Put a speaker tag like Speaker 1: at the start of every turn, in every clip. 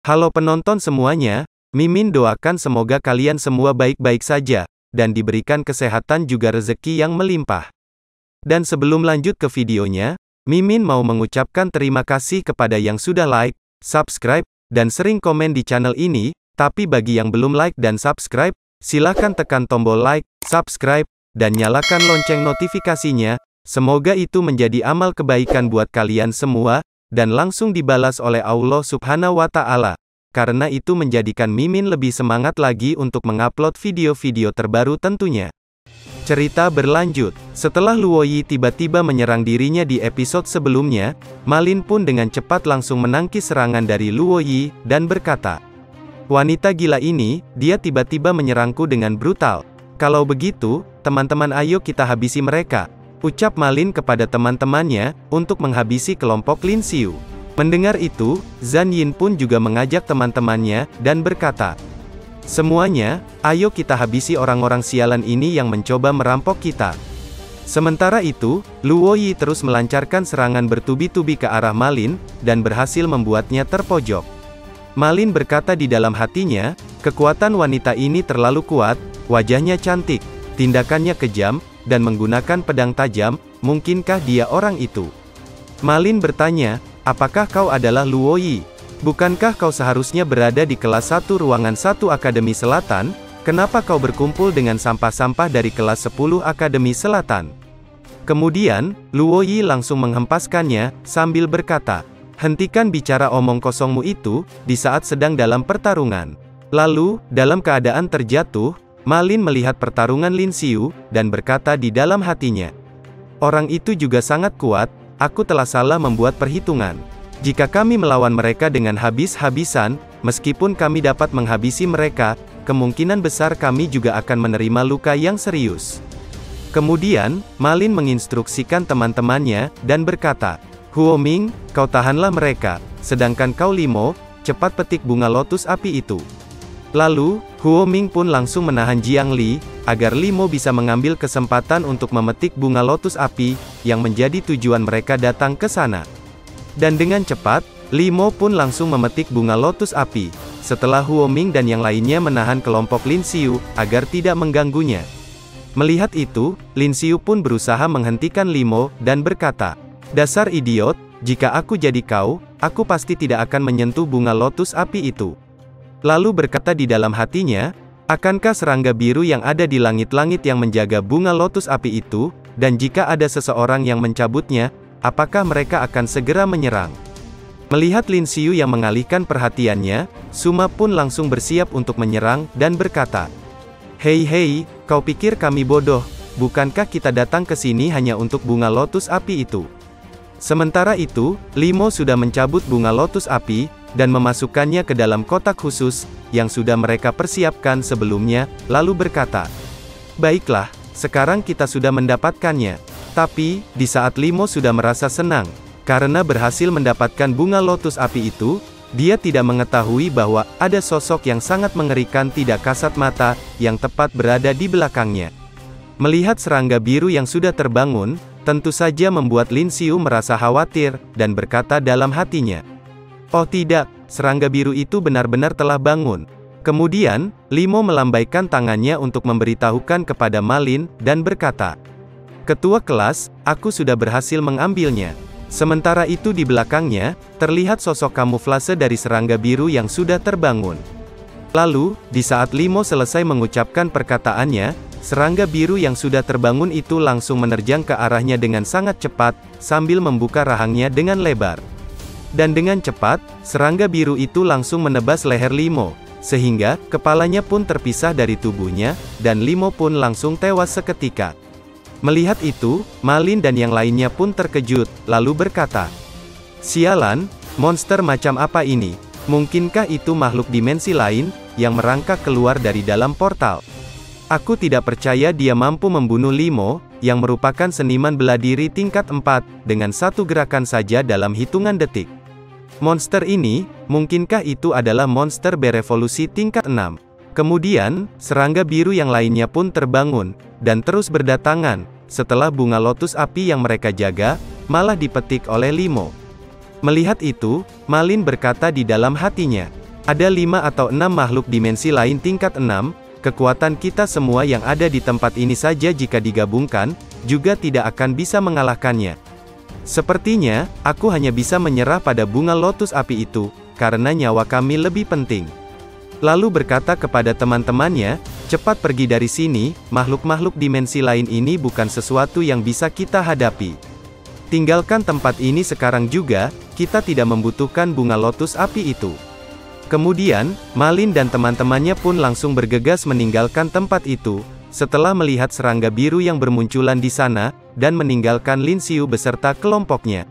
Speaker 1: Halo penonton semuanya, Mimin doakan semoga kalian semua baik-baik saja, dan diberikan kesehatan juga rezeki yang melimpah. Dan sebelum lanjut ke videonya, Mimin mau mengucapkan terima kasih kepada yang sudah like, subscribe, dan sering komen di channel ini, tapi bagi yang belum like dan subscribe, silahkan tekan tombol like, subscribe, dan nyalakan lonceng notifikasinya, semoga itu menjadi amal kebaikan buat kalian semua, dan langsung dibalas oleh Allah Subhanahu wa Ta'ala. Karena itu menjadikan Mimin lebih semangat lagi untuk mengupload video-video terbaru tentunya. Cerita berlanjut. Setelah Luoyi tiba-tiba menyerang dirinya di episode sebelumnya, Malin pun dengan cepat langsung menangkis serangan dari Luoyi, dan berkata, "Wanita gila ini, dia tiba-tiba menyerangku dengan brutal. Kalau begitu, teman-teman ayo kita habisi mereka," ucap Malin kepada teman-temannya, untuk menghabisi kelompok Lin Xiu. Mendengar itu, Zhan Yin pun juga mengajak teman-temannya, dan berkata, "Semuanya, ayo kita habisi orang-orang sialan ini yang mencoba merampok kita." Sementara itu, Luoyi terus melancarkan serangan bertubi-tubi ke arah Malin, dan berhasil membuatnya terpojok. Malin berkata di dalam hatinya, kekuatan wanita ini terlalu kuat, wajahnya cantik, tindakannya kejam, dan menggunakan pedang tajam, mungkinkah dia orang itu? Malin bertanya, "Apakah kau adalah Luoyi? Bukankah kau seharusnya berada di kelas 1 ruangan 1 Akademi Selatan? Kenapa kau berkumpul dengan sampah-sampah dari kelas 10 Akademi Selatan?" Kemudian, Luoyi langsung menghempaskannya, sambil berkata, "Hentikan bicara omong kosongmu itu, di saat sedang dalam pertarungan." Lalu, dalam keadaan terjatuh, Malin melihat pertarungan Lin Xiu, dan berkata di dalam hatinya, "Orang itu juga sangat kuat, aku telah salah membuat perhitungan. Jika kami melawan mereka dengan habis-habisan, meskipun kami dapat menghabisi mereka, kemungkinan besar kami juga akan menerima luka yang serius." Kemudian, Malin menginstruksikan teman-temannya, dan berkata, "Huo Ming, kau tahanlah mereka, sedangkan kau Limo, cepat petik bunga lotus api itu." Lalu, Huo Ming pun langsung menahan Jiang Li, agar Limo bisa mengambil kesempatan untuk memetik bunga lotus api, yang menjadi tujuan mereka datang ke sana. Dan dengan cepat, Limo pun langsung memetik bunga lotus api, setelah Huo Ming dan yang lainnya menahan kelompok Lin Xiu, agar tidak mengganggunya. Melihat itu, Lin Xiu pun berusaha menghentikan Limo, dan berkata, "Dasar idiot, jika aku jadi kau, aku pasti tidak akan menyentuh bunga lotus api itu." Lalu berkata di dalam hatinya, "Akankah serangga biru yang ada di langit-langit yang menjaga bunga lotus api itu, dan jika ada seseorang yang mencabutnya, apakah mereka akan segera menyerang?" Melihat Lin Xiu yang mengalihkan perhatiannya, Suma pun langsung bersiap untuk menyerang, dan berkata, Hei, kau pikir kami bodoh, bukankah kita datang ke sini hanya untuk bunga lotus api itu?" Sementara itu, Limo sudah mencabut bunga lotus api, dan memasukkannya ke dalam kotak khusus, yang sudah mereka persiapkan sebelumnya, lalu berkata, "Baiklah, sekarang kita sudah mendapatkannya." Tapi, di saat Limo sudah merasa senang, karena berhasil mendapatkan bunga lotus api itu, dia tidak mengetahui bahwa ada sosok yang sangat mengerikan tidak kasat mata, yang tepat berada di belakangnya. Melihat serangga biru yang sudah terbangun, tentu saja membuat Lin Xiu merasa khawatir, dan berkata dalam hatinya, "Oh tidak, serangga biru itu benar-benar telah bangun." Kemudian, Limo melambaikan tangannya untuk memberitahukan kepada Malin, dan berkata, "Ketua kelas, aku sudah berhasil mengambilnya." Sementara itu di belakangnya, terlihat sosok kamuflase dari serangga biru yang sudah terbangun. Lalu, di saat Limo selesai mengucapkan perkataannya, serangga biru yang sudah terbangun itu langsung menerjang ke arahnya dengan sangat cepat, sambil membuka rahangnya dengan lebar. Dan dengan cepat, serangga biru itu langsung menebas leher Limo, sehingga kepalanya pun terpisah dari tubuhnya, dan Limo pun langsung tewas seketika. Melihat itu, Malin dan yang lainnya pun terkejut, lalu berkata, "Sialan, monster macam apa ini? Mungkinkah itu makhluk dimensi lain, yang merangkak keluar dari dalam portal? Aku tidak percaya dia mampu membunuh Limo, yang merupakan seniman bela diri tingkat 4, dengan satu gerakan saja dalam hitungan detik. Monster ini, mungkinkah itu adalah monster berevolusi tingkat 6? Kemudian, serangga biru yang lainnya pun terbangun, dan terus berdatangan, setelah bunga lotus api yang mereka jaga, malah dipetik oleh Limo. Melihat itu, Malin berkata di dalam hatinya, Ada 5 atau 6 makhluk dimensi lain tingkat 6, kekuatan kita semua yang ada di tempat ini saja jika digabungkan, juga tidak akan bisa mengalahkannya. Sepertinya, aku hanya bisa menyerah pada bunga lotus api itu, karena nyawa kami lebih penting. Lalu berkata kepada teman-temannya, cepat pergi dari sini, makhluk-makhluk dimensi lain ini bukan sesuatu yang bisa kita hadapi. Tinggalkan tempat ini sekarang juga, kita tidak membutuhkan bunga lotus api itu. Kemudian, Malin dan teman-temannya pun langsung bergegas meninggalkan tempat itu, setelah melihat serangga biru yang bermunculan di sana, dan meninggalkan Lin Xiu beserta kelompoknya.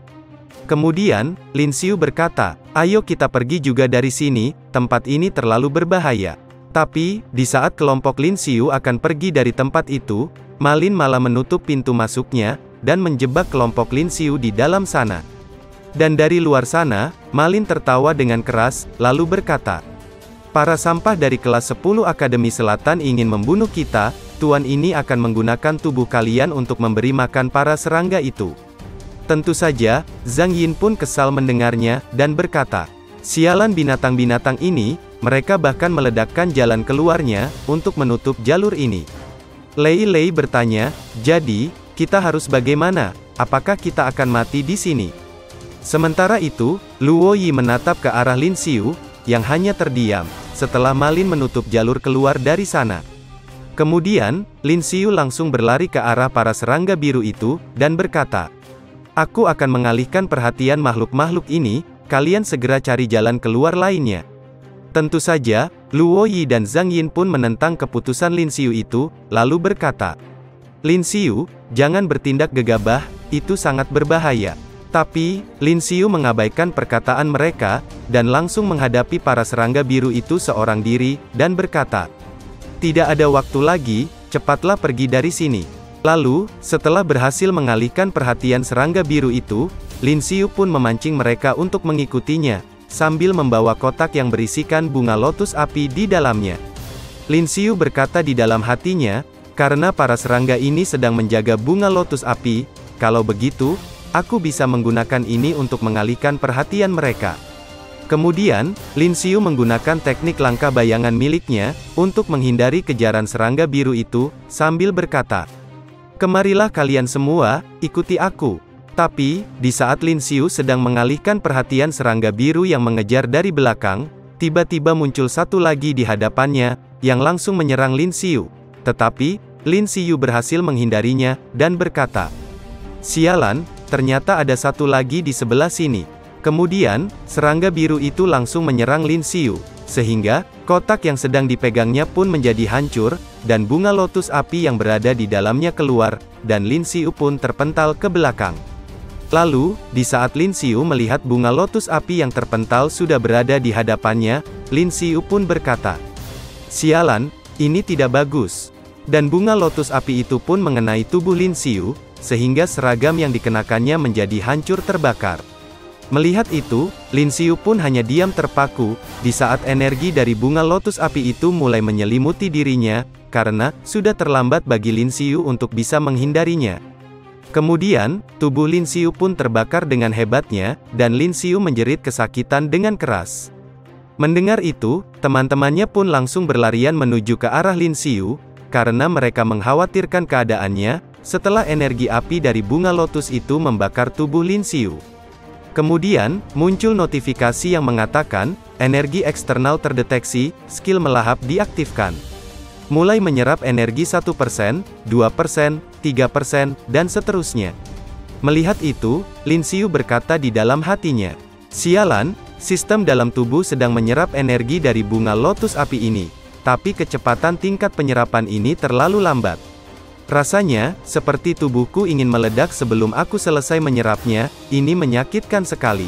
Speaker 1: Kemudian, Lin Xiu berkata, ayo kita pergi juga dari sini, tempat ini terlalu berbahaya. Tapi, di saat kelompok Lin Xiu akan pergi dari tempat itu, Malin malah menutup pintu masuknya, dan menjebak kelompok Lin Xiu di dalam sana. Dan dari luar sana, Malin tertawa dengan keras, lalu berkata, para sampah dari kelas 10 Akademi Selatan ingin membunuh kita, tuan ini akan menggunakan tubuh kalian untuk memberi makan para serangga itu. Tentu saja, Zhang Yin pun kesal mendengarnya, dan berkata, sialan binatang-binatang ini, mereka bahkan meledakkan jalan keluarnya, untuk menutup jalur ini. Lei Lei bertanya, jadi, kita harus bagaimana? Apakah kita akan mati di sini? Sementara itu, Luo Yi menatap ke arah Lin Xiu, yang hanya terdiam, setelah Malin menutup jalur keluar dari sana. Kemudian, Lin Xiu langsung berlari ke arah para serangga biru itu, dan berkata, aku akan mengalihkan perhatian makhluk-makhluk ini, kalian segera cari jalan keluar lainnya. Tentu saja, Luo Yi dan Zhang Yin pun menentang keputusan Lin Xiu itu, lalu berkata, Lin Xiu, jangan bertindak gegabah, itu sangat berbahaya. Tapi, Lin Xiu mengabaikan perkataan mereka, dan langsung menghadapi para serangga biru itu seorang diri, dan berkata, tidak ada waktu lagi, cepatlah pergi dari sini. Lalu, setelah berhasil mengalihkan perhatian serangga biru itu, Lin Xiu pun memancing mereka untuk mengikutinya, sambil membawa kotak yang berisikan bunga lotus api di dalamnya. Lin Xiu berkata di dalam hatinya, karena para serangga ini sedang menjaga bunga lotus api, kalau begitu, aku bisa menggunakan ini untuk mengalihkan perhatian mereka. Kemudian, Lin Xiu menggunakan teknik langkah bayangan miliknya, untuk menghindari kejaran serangga biru itu, sambil berkata, kemarilah kalian semua, ikuti aku. Tapi, di saat Lin Xiu sedang mengalihkan perhatian serangga biru yang mengejar dari belakang, tiba-tiba muncul satu lagi di hadapannya, yang langsung menyerang Lin Xiu. Tetapi, Lin Xiu berhasil menghindarinya, dan berkata, sialan, ternyata ada satu lagi di sebelah sini. Kemudian, serangga biru itu langsung menyerang Lin Xiu, sehingga, kotak yang sedang dipegangnya pun menjadi hancur, dan bunga lotus api yang berada di dalamnya keluar, dan Lin Xiu pun terpental ke belakang. Lalu, di saat Lin Xiu melihat bunga lotus api yang terpental sudah berada di hadapannya, Lin Xiu pun berkata, sialan, ini tidak bagus. Dan bunga lotus api itu pun mengenai tubuh Lin Xiu, sehingga seragam yang dikenakannya menjadi hancur terbakar. Melihat itu, Lin Xiu pun hanya diam terpaku, di saat energi dari bunga lotus api itu mulai menyelimuti dirinya, karena, sudah terlambat bagi Lin Xiu untuk bisa menghindarinya. Kemudian, tubuh Lin Xiu pun terbakar dengan hebatnya, dan Lin Xiu menjerit kesakitan dengan keras. Mendengar itu, teman-temannya pun langsung berlarian menuju ke arah Lin Xiu, karena mereka mengkhawatirkan keadaannya, setelah energi api dari bunga lotus itu membakar tubuh Lin Xiu. Kemudian, muncul notifikasi yang mengatakan, energi eksternal terdeteksi, skill melahap diaktifkan. Mulai menyerap energi 1%, 2%, 3%, dan seterusnya. Melihat itu, Lin Xiu berkata di dalam hatinya, sialan, sistem dalam tubuh sedang menyerap energi dari bunga lotus api ini. Tapi kecepatan tingkat penyerapan ini terlalu lambat. Rasanya, seperti tubuhku ingin meledak sebelum aku selesai menyerapnya, ini menyakitkan sekali.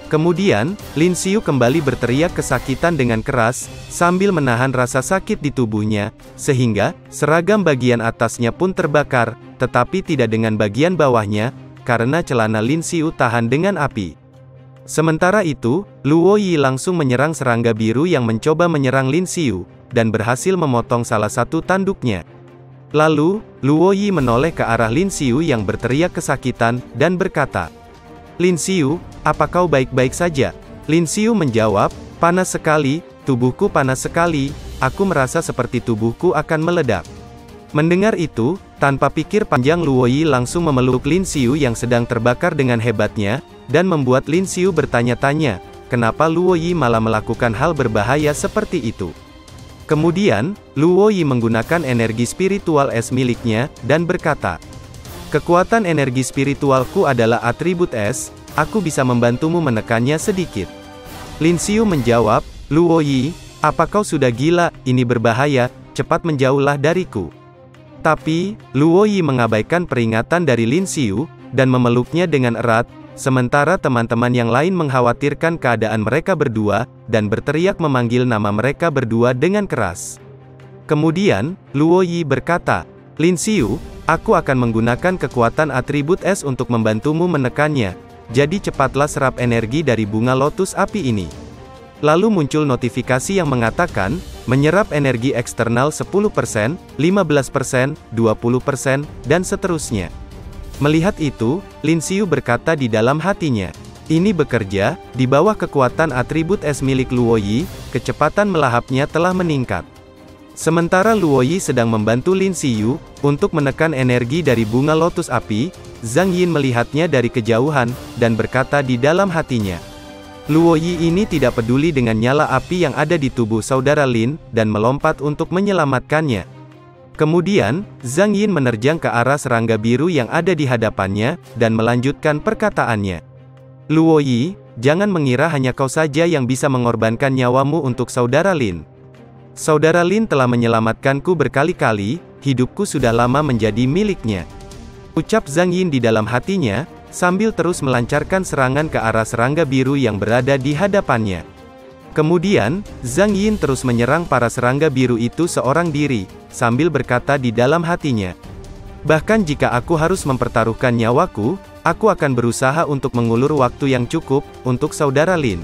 Speaker 1: Kemudian, Lin Xiu kembali berteriak kesakitan dengan keras, sambil menahan rasa sakit di tubuhnya, sehingga, seragam bagian atasnya pun terbakar, tetapi tidak dengan bagian bawahnya, karena celana Lin Xiu tahan dengan api. Sementara itu, Luo Yi langsung menyerang serangga biru yang mencoba menyerang Lin Xiu, dan berhasil memotong salah satu tanduknya. Lalu, Luo Yi menoleh ke arah Lin Xiu yang berteriak kesakitan, dan berkata, Lin Xiu, apa kau baik-baik saja? Lin Xiu menjawab, Panas sekali, tubuhku panas sekali, aku merasa seperti tubuhku akan meledak. Mendengar itu, tanpa pikir panjang Luoyi langsung memeluk Lin Xiu yang sedang terbakar dengan hebatnya, dan membuat Lin Xiu bertanya-tanya, kenapa Luoyi malah melakukan hal berbahaya seperti itu. Kemudian, Luoyi menggunakan energi spiritual es miliknya, dan berkata, kekuatan energi spiritualku adalah atribut es, aku bisa membantumu menekannya sedikit. Lin Xiu menjawab, Luoyi, apa kau sudah gila, ini berbahaya, cepat menjauhlah dariku. Tapi, Luoyi mengabaikan peringatan dari Lin Xiu, dan memeluknya dengan erat, sementara teman-teman yang lain mengkhawatirkan keadaan mereka berdua, dan berteriak memanggil nama mereka berdua dengan keras. Kemudian, Luoyi berkata, Lin Xiu, aku akan menggunakan kekuatan atribut es untuk membantumu menekannya, jadi cepatlah serap energi dari bunga lotus api ini. Lalu muncul notifikasi yang mengatakan, menyerap energi eksternal 10%, 15%, 20%, dan seterusnya. Melihat itu, Lin Xiu berkata di dalam hatinya, ini bekerja, di bawah kekuatan atribut es milik Luoyi, kecepatan melahapnya telah meningkat. Sementara Luoyi sedang membantu Lin Xiu, untuk menekan energi dari bunga lotus api, Zhang Yin melihatnya dari kejauhan, dan berkata di dalam hatinya, Luoyi ini tidak peduli dengan nyala api yang ada di tubuh saudara Lin, dan melompat untuk menyelamatkannya. Kemudian, Zhang Yin menerjang ke arah serangga biru yang ada di hadapannya, dan melanjutkan perkataannya. Luoyi, jangan mengira hanya kau saja yang bisa mengorbankan nyawamu untuk saudara Lin. Saudara Lin telah menyelamatkanku berkali-kali, hidupku sudah lama menjadi miliknya. Ucap Zhang Yin di dalam hatinya, sambil terus melancarkan serangan ke arah serangga biru yang berada di hadapannya. Kemudian, Zhang Yin terus menyerang para serangga biru itu seorang diri, sambil berkata di dalam hatinya, bahkan jika aku harus mempertaruhkan nyawaku, aku akan berusaha untuk mengulur waktu yang cukup, untuk saudara Lin.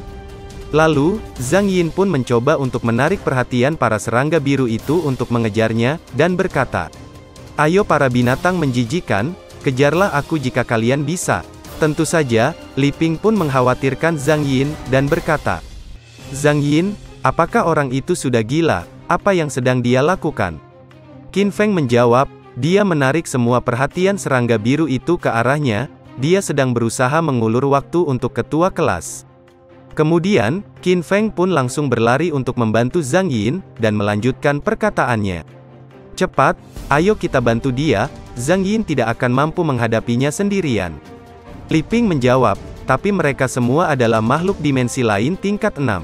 Speaker 1: Lalu, Zhang Yin pun mencoba untuk menarik perhatian para serangga biru itu untuk mengejarnya, dan berkata, ayo para binatang menjijikan, kejarlah aku jika kalian bisa. Tentu saja, Li Ping pun mengkhawatirkan Zhang Yin, dan berkata, Zhang Yin, apakah orang itu sudah gila? Apa yang sedang dia lakukan? Qin Feng menjawab, dia menarik semua perhatian serangga biru itu ke arahnya, dia sedang berusaha mengulur waktu untuk ketua kelas. Kemudian, Qin Feng pun langsung berlari untuk membantu Zhang Yin, dan melanjutkan perkataannya. Cepat, ayo kita bantu dia, Zhang Yin tidak akan mampu menghadapinya sendirian. Li Ping menjawab, tapi mereka semua adalah makhluk dimensi lain tingkat 6.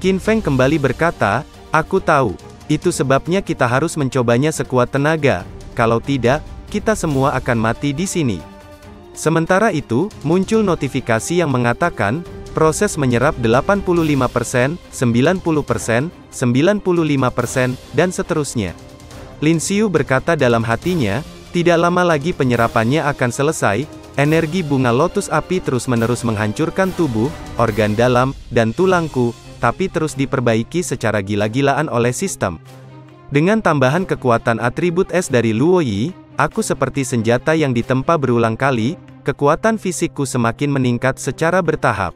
Speaker 1: Qin Feng kembali berkata, aku tahu, itu sebabnya kita harus mencobanya sekuat tenaga, kalau tidak, kita semua akan mati di sini. Sementara itu, muncul notifikasi yang mengatakan, proses menyerap 85%, 90%, 95%, dan seterusnya. Lin Xiu berkata dalam hatinya, tidak lama lagi penyerapannya akan selesai, energi bunga lotus api terus-menerus menghancurkan tubuh, organ dalam, dan tulangku, tapi terus diperbaiki secara gila-gilaan oleh sistem. Dengan tambahan kekuatan atribut es dari Luoyi, aku seperti senjata yang ditempa berulang kali, kekuatan fisikku semakin meningkat secara bertahap.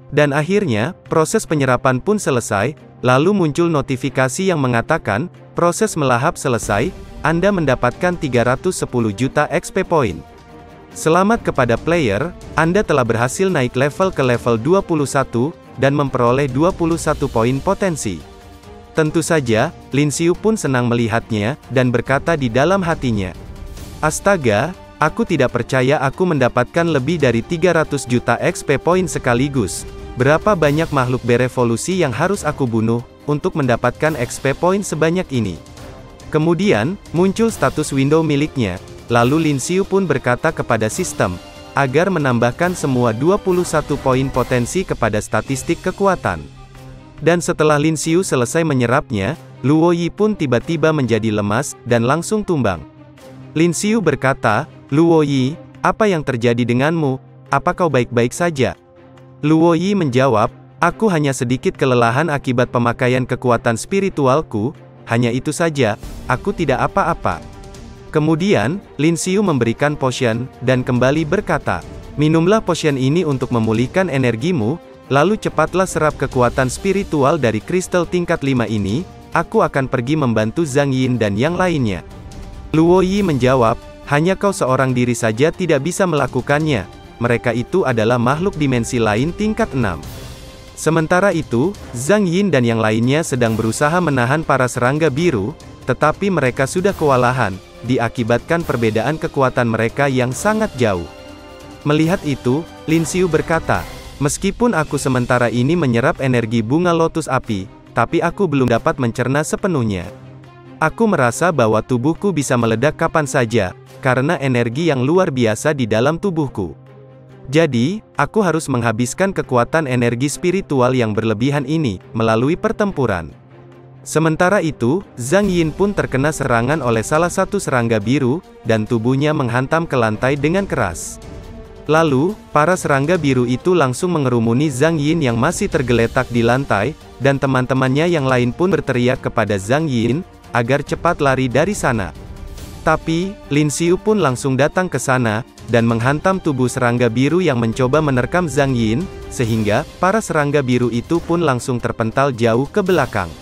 Speaker 1: Dan akhirnya, proses penyerapan pun selesai, lalu muncul notifikasi yang mengatakan, proses melahap selesai, Anda mendapatkan 310 juta XP point. Selamat kepada player, Anda telah berhasil naik level ke level 21, dan memperoleh 21 poin potensi. Tentu saja, Lin Xiu pun senang melihatnya, dan berkata di dalam hatinya, astaga, aku tidak percaya aku mendapatkan lebih dari 300 juta XP point sekaligus. Berapa banyak makhluk berevolusi yang harus aku bunuh, untuk mendapatkan XP point sebanyak ini? Kemudian, muncul status window miliknya, lalu Lin Xiu pun berkata kepada sistem, agar menambahkan semua 21 poin potensi kepada statistik kekuatan. Dan setelah Lin Xiu selesai menyerapnya, Luoyi pun tiba-tiba menjadi lemas, dan langsung tumbang. Lin Xiu berkata, Luoyi, apa yang terjadi denganmu? Apa kau baik-baik saja? Luoyi menjawab, aku hanya sedikit kelelahan akibat pemakaian kekuatan spiritualku, hanya itu saja, aku tidak apa-apa. Kemudian, Lin Xiu memberikan potion, dan kembali berkata, minumlah potion ini untuk memulihkan energimu, lalu cepatlah serap kekuatan spiritual dari kristal tingkat 5 ini, aku akan pergi membantu Zhang Yin dan yang lainnya. Luo Yi menjawab, hanya kau seorang diri saja tidak bisa melakukannya, mereka itu adalah makhluk dimensi lain tingkat 6. Sementara itu, Zhang Yin dan yang lainnya sedang berusaha menahan para serangga biru, tetapi mereka sudah kewalahan, diakibatkan perbedaan kekuatan mereka yang sangat jauh. Melihat itu, Lin Xiu berkata, meskipun aku sementara ini menyerap energi bunga lotus api, tapi aku belum dapat mencerna sepenuhnya. Aku merasa bahwa tubuhku bisa meledak kapan saja, karena energi yang luar biasa di dalam tubuhku. Jadi, aku harus menghabiskan kekuatan energi spiritual yang berlebihan ini, melalui pertempuran. Sementara itu, Zhang Yin pun terkena serangan oleh salah satu serangga biru, dan tubuhnya menghantam ke lantai dengan keras. Lalu, para serangga biru itu langsung mengerumuni Zhang Yin yang masih tergeletak di lantai, dan teman-temannya yang lain pun berteriak kepada Zhang Yin, agar cepat lari dari sana. Tapi, Lin Xiu pun langsung datang ke sana, dan menghantam tubuh serangga biru yang mencoba menerkam Zhang Yin, sehingga, para serangga biru itu pun langsung terpental jauh ke belakang.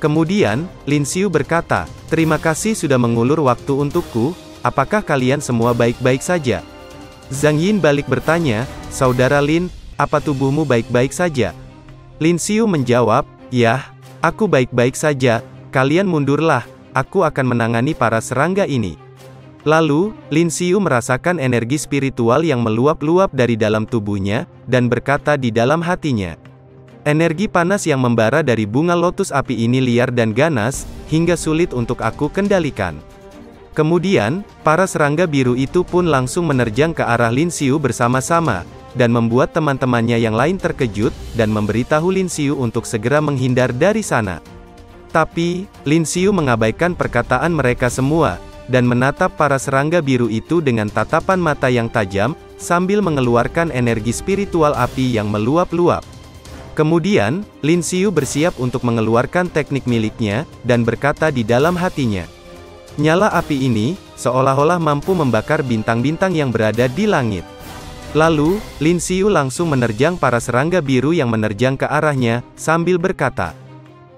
Speaker 1: Kemudian, Lin Xiu berkata, terima kasih sudah mengulur waktu untukku, apakah kalian semua baik-baik saja? Zhang Yin balik bertanya, saudara Lin, apa tubuhmu baik-baik saja? Lin Xiu menjawab, yah, aku baik-baik saja, kalian mundurlah, aku akan menangani para serangga ini. Lalu, Lin Xiu merasakan energi spiritual yang meluap-luap dari dalam tubuhnya, dan berkata di dalam hatinya, energi panas yang membara dari bunga lotus api ini liar dan ganas, hingga sulit untuk aku kendalikan. Kemudian, para serangga biru itu pun langsung menerjang ke arah Lin Xiu bersama-sama, dan membuat teman-temannya yang lain terkejut, dan memberitahu Lin Xiu untuk segera menghindar dari sana. Tapi, Lin Xiu mengabaikan perkataan mereka semua, dan menatap para serangga biru itu dengan tatapan mata yang tajam, sambil mengeluarkan energi spiritual api yang meluap-luap. Kemudian, Lin Xiu bersiap untuk mengeluarkan teknik miliknya, dan berkata di dalam hatinya, nyala api ini, seolah-olah mampu membakar bintang-bintang yang berada di langit. Lalu, Lin Xiu langsung menerjang para serangga biru yang menerjang ke arahnya, sambil berkata,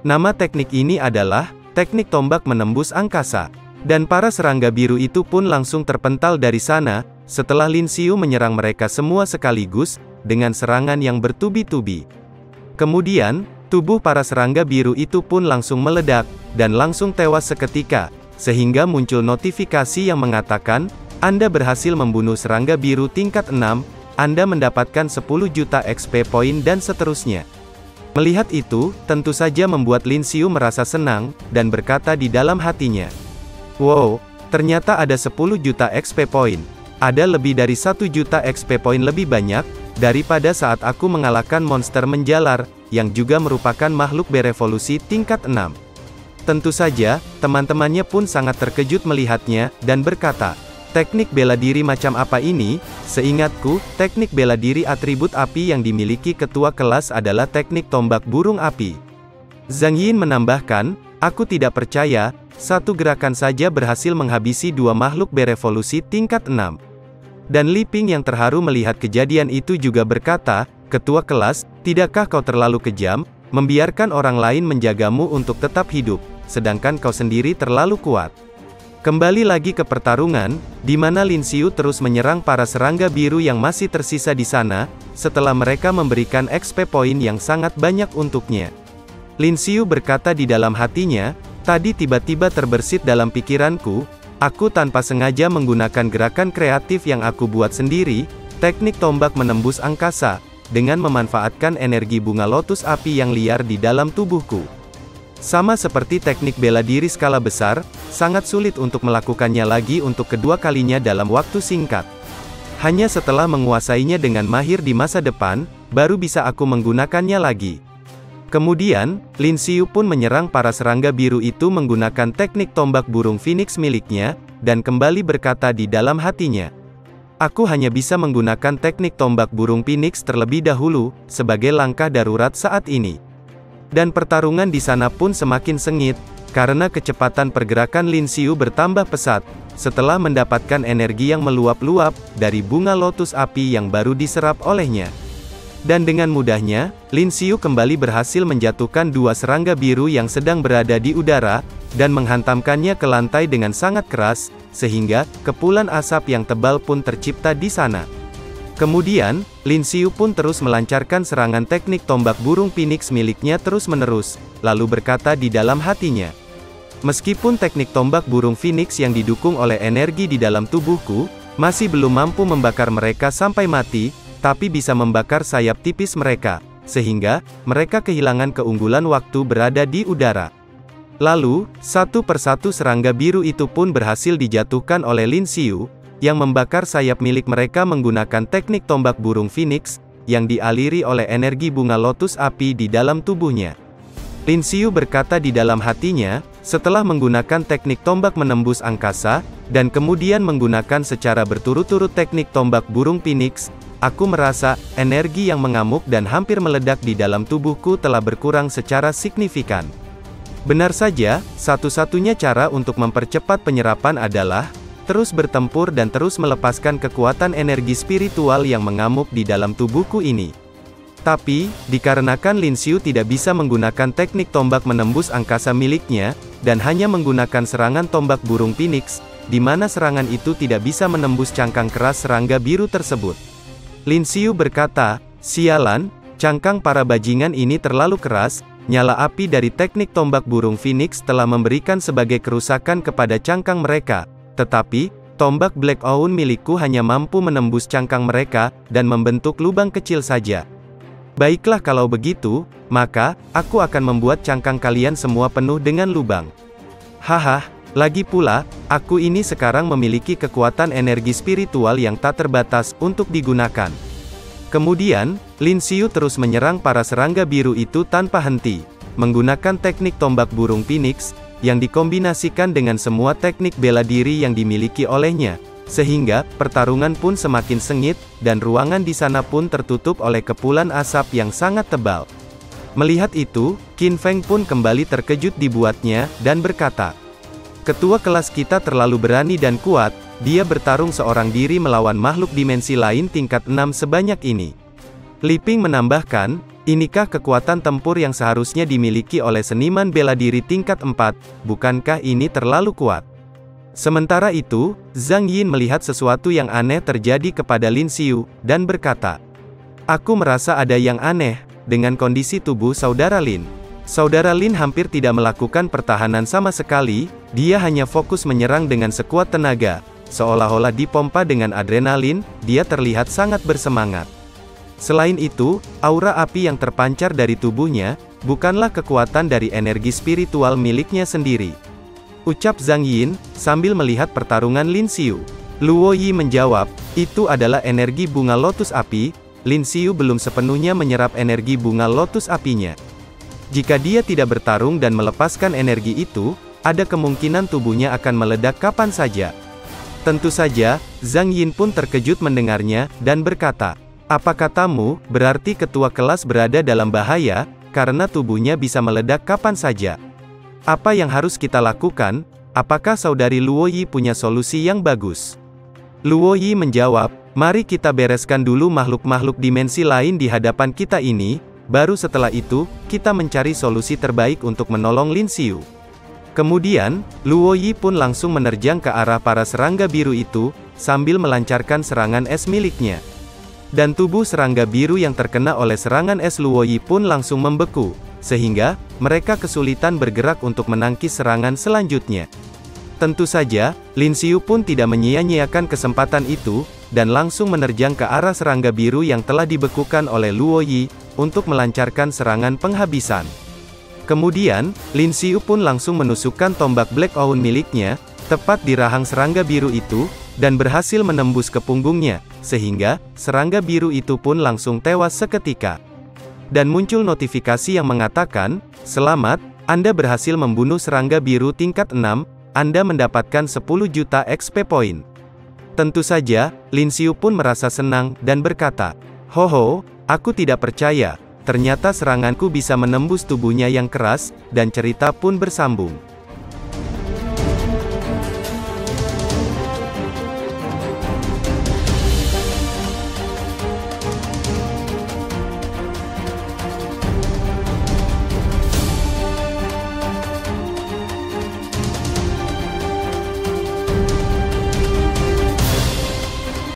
Speaker 1: nama teknik ini adalah, teknik tombak menembus angkasa. Dan para serangga biru itu pun langsung terpental dari sana, setelah Lin Xiu menyerang mereka semua sekaligus, dengan serangan yang bertubi-tubi. Kemudian, tubuh para serangga biru itu pun langsung meledak, dan langsung tewas seketika, sehingga muncul notifikasi yang mengatakan, Anda berhasil membunuh serangga biru tingkat 6, Anda mendapatkan 10 juta XP poin dan seterusnya. Melihat itu, tentu saja membuat Lin Xiu merasa senang, dan berkata di dalam hatinya, wow, ternyata ada 10 juta XP poin. Ada lebih dari 1 juta XP poin lebih banyak, daripada saat aku mengalahkan monster menjalar, yang juga merupakan makhluk berevolusi tingkat 6. Tentu saja, teman-temannya pun sangat terkejut melihatnya, dan berkata, teknik bela diri macam apa ini? Seingatku, teknik bela diri atribut api yang dimiliki ketua kelas adalah teknik tombak burung api. Zhang Yin menambahkan, aku tidak percaya, satu gerakan saja berhasil menghabisi dua makhluk berevolusi tingkat 6. Dan Li Ping yang terharu melihat kejadian itu juga berkata, ketua kelas, tidakkah kau terlalu kejam, membiarkan orang lain menjagamu untuk tetap hidup, sedangkan kau sendiri terlalu kuat. Kembali lagi ke pertarungan, di mana Lin Xiu terus menyerang para serangga biru yang masih tersisa di sana, setelah mereka memberikan XP poin yang sangat banyak untuknya. Lin Xiu berkata di dalam hatinya, tadi tiba-tiba terbersit dalam pikiranku, aku tanpa sengaja menggunakan gerakan kreatif yang aku buat sendiri, teknik tombak menembus angkasa, dengan memanfaatkan energi bunga lotus api yang liar di dalam tubuhku. Sama seperti teknik bela diri skala besar, sangat sulit untuk melakukannya lagi untuk kedua kalinya dalam waktu singkat. Hanya setelah menguasainya dengan mahir di masa depan, baru bisa aku menggunakannya lagi. Kemudian, Lin Xiu pun menyerang para serangga biru itu menggunakan teknik tombak burung phoenix miliknya, dan kembali berkata di dalam hatinya, aku hanya bisa menggunakan teknik tombak burung phoenix terlebih dahulu, sebagai langkah darurat saat ini. Dan pertarungan di sana pun semakin sengit, karena kecepatan pergerakan Lin Xiu bertambah pesat, setelah mendapatkan energi yang meluap-luap, dari bunga lotus api yang baru diserap olehnya. Dan dengan mudahnya, Lin Xiu kembali berhasil menjatuhkan dua serangga biru yang sedang berada di udara, dan menghantamkannya ke lantai dengan sangat keras, sehingga kepulan asap yang tebal pun tercipta di sana. Kemudian, Lin Xiu pun terus melancarkan serangan teknik tombak burung Phoenix miliknya terus-menerus, lalu berkata di dalam hatinya, "Meskipun teknik tombak burung Phoenix yang didukung oleh energi di dalam tubuhku, masih belum mampu membakar mereka sampai mati, tapi bisa membakar sayap tipis mereka, sehingga mereka kehilangan keunggulan waktu berada di udara." Lalu, satu persatu serangga biru itu pun berhasil dijatuhkan oleh Lin Xiu, yang membakar sayap milik mereka menggunakan teknik tombak burung Phoenix, yang dialiri oleh energi bunga lotus api di dalam tubuhnya. Lin Xiu berkata di dalam hatinya, setelah menggunakan teknik tombak menembus angkasa, dan kemudian menggunakan secara berturut-turut teknik tombak burung Phoenix, aku merasa, energi yang mengamuk dan hampir meledak di dalam tubuhku telah berkurang secara signifikan. Benar saja, satu-satunya cara untuk mempercepat penyerapan adalah, terus bertempur dan terus melepaskan kekuatan energi spiritual yang mengamuk di dalam tubuhku ini. Tapi, dikarenakan Lin Xiu tidak bisa menggunakan teknik tombak menembus angkasa miliknya, dan hanya menggunakan serangan tombak burung Phoenix, di mana serangan itu tidak bisa menembus cangkang keras serangga biru tersebut. Lin Xiu berkata, "Sialan, cangkang para bajingan ini terlalu keras, nyala api dari teknik tombak burung Phoenix telah memberikan sebagai kerusakan kepada cangkang mereka, tetapi, tombak Black Owl milikku hanya mampu menembus cangkang mereka, dan membentuk lubang kecil saja. Baiklah kalau begitu, maka, aku akan membuat cangkang kalian semua penuh dengan lubang. Haha, lagi pula, aku ini sekarang memiliki kekuatan energi spiritual yang tak terbatas untuk digunakan." Kemudian, Lin Xiu terus menyerang para serangga biru itu tanpa henti, menggunakan teknik tombak burung Phoenix, yang dikombinasikan dengan semua teknik bela diri yang dimiliki olehnya, sehingga, pertarungan pun semakin sengit, dan ruangan di sana pun tertutup oleh kepulan asap yang sangat tebal. Melihat itu, Qin Feng pun kembali terkejut dibuatnya, dan berkata, "Ketua kelas kita terlalu berani dan kuat, dia bertarung seorang diri melawan makhluk dimensi lain tingkat 6 sebanyak ini." Li Ping menambahkan, "Inikah kekuatan tempur yang seharusnya dimiliki oleh seniman bela diri tingkat 4, bukankah ini terlalu kuat?" Sementara itu, Zhang Yin melihat sesuatu yang aneh terjadi kepada Lin Xiu, dan berkata, "Aku merasa ada yang aneh dengan kondisi tubuh saudara Lin. Saudara Lin hampir tidak melakukan pertahanan sama sekali, dia hanya fokus menyerang dengan sekuat tenaga, seolah-olah dipompa dengan adrenalin, dia terlihat sangat bersemangat. Selain itu, aura api yang terpancar dari tubuhnya, bukanlah kekuatan dari energi spiritual miliknya sendiri," ucap Zhang Yin, sambil melihat pertarungan Lin Xiu. Luo Yi menjawab, "Itu adalah energi bunga lotus api, Lin Xiu belum sepenuhnya menyerap energi bunga lotus apinya. Jika dia tidak bertarung dan melepaskan energi itu, ada kemungkinan tubuhnya akan meledak kapan saja." Tentu saja, Zhang Yin pun terkejut mendengarnya, dan berkata, "Apa katamu, berarti ketua kelas berada dalam bahaya, karena tubuhnya bisa meledak kapan saja? Apa yang harus kita lakukan? Apakah saudari Luo Yi punya solusi yang bagus?" Luo Yi menjawab, "Mari kita bereskan dulu makhluk-makhluk dimensi lain di hadapan kita ini, baru setelah itu, kita mencari solusi terbaik untuk menolong Lin Xiu." Kemudian, Luo Yi pun langsung menerjang ke arah para serangga biru itu, sambil melancarkan serangan es miliknya. Dan tubuh serangga biru yang terkena oleh serangan es Luo Yi pun langsung membeku, sehingga, mereka kesulitan bergerak untuk menangkis serangan selanjutnya. Tentu saja, Lin Xiu pun tidak menyia-nyiakan kesempatan itu, dan langsung menerjang ke arah serangga biru yang telah dibekukan oleh Luo Yi, untuk melancarkan serangan penghabisan. Kemudian, Lin Xiu pun langsung menusukkan tombak Black Owl miliknya, tepat di rahang serangga biru itu, dan berhasil menembus ke punggungnya, sehingga, serangga biru itu pun langsung tewas seketika. Dan muncul notifikasi yang mengatakan, "Selamat, Anda berhasil membunuh serangga biru tingkat 6, Anda mendapatkan 10 juta XP point." Tentu saja, Lin Xiu pun merasa senang, dan berkata, "Hoho, aku tidak percaya, ternyata seranganku bisa menembus tubuhnya yang keras," dan cerita pun bersambung.